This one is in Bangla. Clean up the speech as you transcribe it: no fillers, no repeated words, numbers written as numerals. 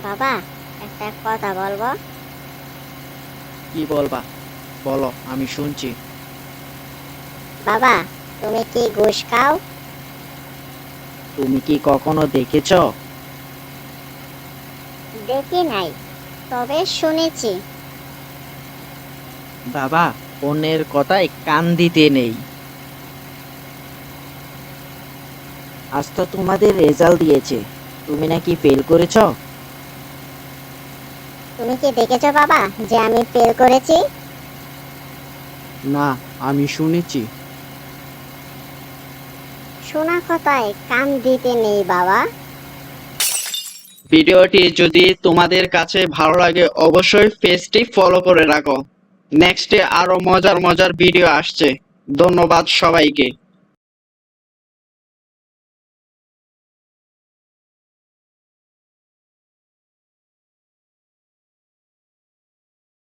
বাবা, একটা কথা বলবো? কি বলবা? বলো, আমি শুনছি। বাবা, তুমি কি ঘুষ খাও? তুমি কি কখনো দেখেছ? দেখি নাই, তবে শুনেছি। বাবা, অন্যের কথায় কান দিতে নেই। আজ তো তোমাদের রেজাল্ট দিয়েছে, তুমি নাকি ফেল করেছ। তুমি কি দেখেছো বাবা যে আমি ফেল করেছি? না, আমি শুনেছি। শোনা কথায় কান দিতে নেই বাবা। ভিডিওটি যদি তোমাদের কাছে ভালো লাগে অবশ্যই পেজটি ফলো করে রাখো। নেক্সটে আরো মজার মজার ভিডিও আসছে। ধন্যবাদ সবাইকে।